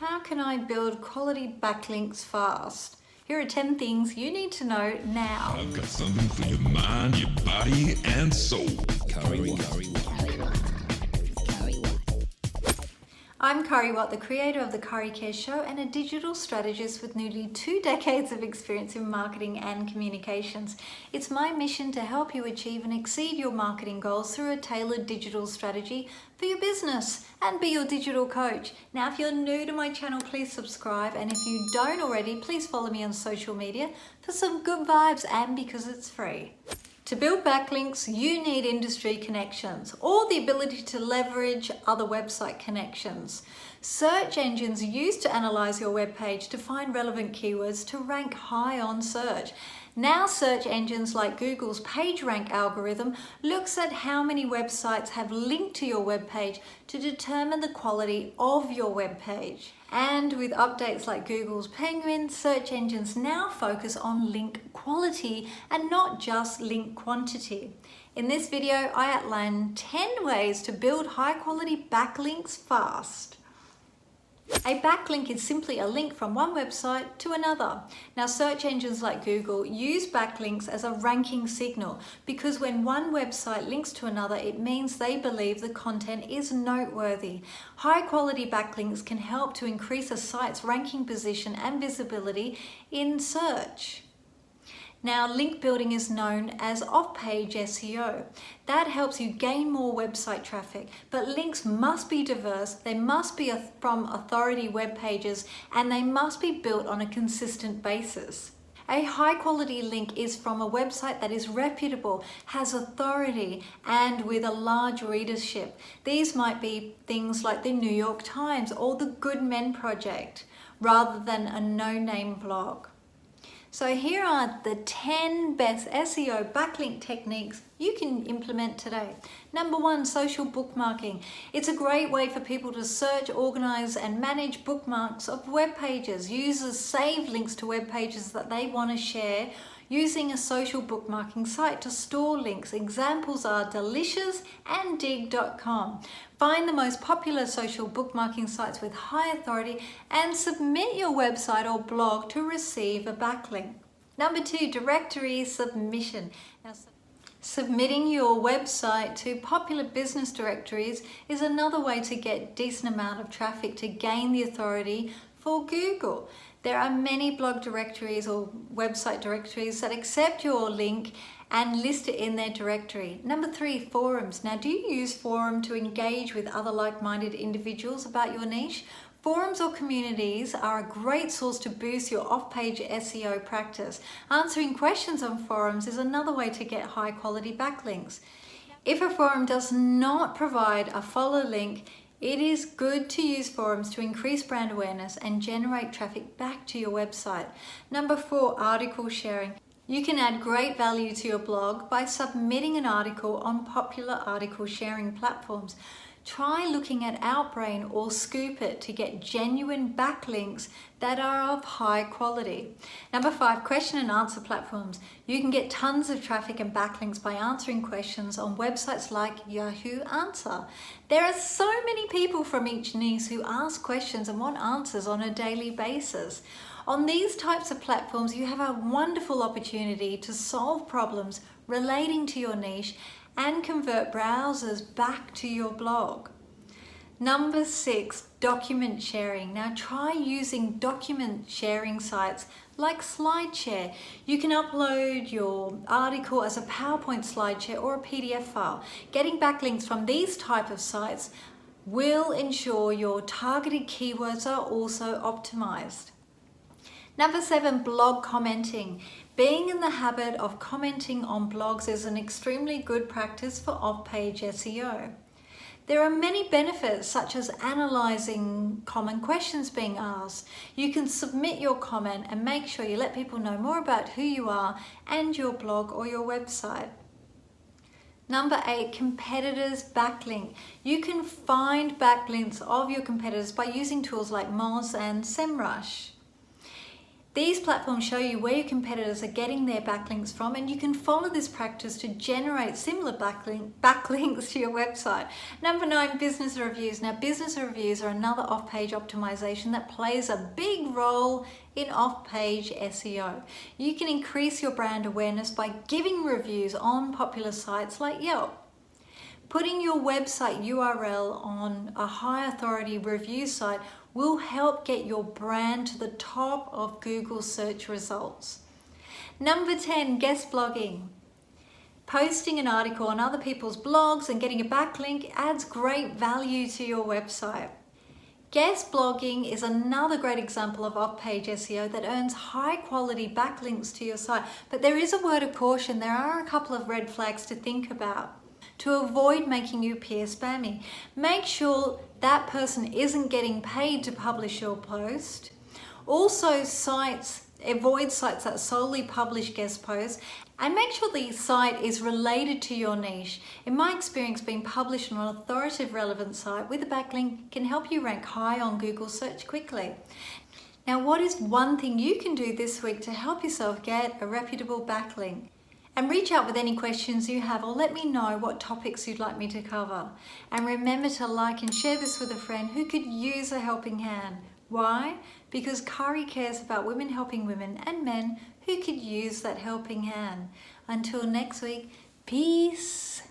How can I build quality backlinks fast? Here are 10 things you need to know now. I've got something for your mind, your body, and soul. Caria Watt. I'm Caria Watt, the creator of the Caria Care Show and a digital strategist with nearly 2 decades of experience in marketing and communications. It's my mission to help you achieve and exceed your marketing goals through a tailored digital strategy for your business and be your digital coach. Now, if you're new to my channel, please subscribe. And if you don't already, please follow me on social media for some good vibes and because it's free. To build backlinks, you need industry connections or the ability to leverage other website connections. Search engines used to analyze your web page to find relevant keywords to rank high on search. Now search engines like Google's PageRank algorithm looks at how many websites have linked to your web page to determine the quality of your web page. And with updates like Google's Penguin, search engines now focus on link quality and not just link quantity. In this video, I outline 10 ways to build high quality backlinks fast. A backlink is simply a link from one website to another. Now, search engines like Google use backlinks as a ranking signal because when one website links to another, it means they believe the content is noteworthy. High quality backlinks can help to increase a site's ranking position and visibility in search. Now, link building is known as off-page SEO. That helps you gain more website traffic, but links must be diverse, they must be from authority web pages, and they must be built on a consistent basis. A high-quality link is from a website that is reputable, has authority, and with a large readership. These might be things like the New York Times or the Good Men Project, rather than a no-name blog. So here are the 10 best SEO backlink techniques you can implement today. Number 1, social bookmarking. It's a great way for people to search, organize, and manage bookmarks of web pages. Users save links to web pages that they want to share using a social bookmarking site to store links. Examples are Delicious and Dig.com. Find the most popular social bookmarking sites with high authority and submit your website or blog to receive a backlink. Number 2, directory submission. Now, submitting your website to popular business directories is another way to get decent amount of traffic to gain the authority for Google. There are many blog directories or website directories that accept your link and list it in their directory. Number 3, forums. Now, do you use forum to engage with other like-minded individuals about your niche? Forums or communities are a great source to boost your off-page SEO practice. Answering questions on forums is another way to get high-quality backlinks. If a forum does not provide a follow link, it is good to use forums to increase brand awareness and generate traffic back to your website. Number 4, article sharing. You can add great value to your blog by submitting an article on popular article sharing platforms. Try looking at Outbrain or Scoop It to get genuine backlinks that are of high quality. Number 5, question and answer platforms. You can get tons of traffic and backlinks by answering questions on websites like Yahoo Answer. There are so many people from each niche who ask questions and want answers on a daily basis. On these types of platforms, you have a wonderful opportunity to solve problems relating to your niche and convert browsers back to your blog. Number 6, document sharing. Now try using document sharing sites like SlideShare. You can upload your article as a PowerPoint SlideShare or a PDF file. Getting backlinks from these type of sites will ensure your targeted keywords are also optimized. Number 7, blog commenting. Being in the habit of commenting on blogs is an extremely good practice for off-page SEO. There are many benefits such as analyzing common questions being asked. You can submit your comment and make sure you let people know more about who you are and your blog or your website. Number 8, competitors backlink. You can find backlinks of your competitors by using tools like Moz and SEMrush. These platforms show you where your competitors are getting their backlinks from, and you can follow this practice to generate similar backlinks to your website. Number 9, business reviews. Now, business reviews are another off-page optimization that plays a big role in off-page SEO. You can increase your brand awareness by giving reviews on popular sites like Yelp. Putting your website URL on a high authority review site will help get your brand to the top of Google search results. Number 10, guest blogging. Posting an article on other people's blogs and getting a backlink adds great value to your website. Guest blogging is another great example of off-page SEO that earns high-quality backlinks to your site. But there is a word of caution. There are a couple of red flags to think about to avoid making you appear spammy. Make sure that person isn't getting paid to publish your post. Also, avoid sites that solely publish guest posts, and make sure the site is related to your niche. In my experience, being published on an authoritative relevant site with a backlink can help you rank high on Google search quickly. Now, what is one thing you can do this week to help yourself get a reputable backlink? And reach out with any questions you have, or let me know what topics you'd like me to cover. And remember to like and share this with a friend who could use a helping hand. Why? Because Caria cares about women helping women and men who could use that helping hand. Until next week, peace.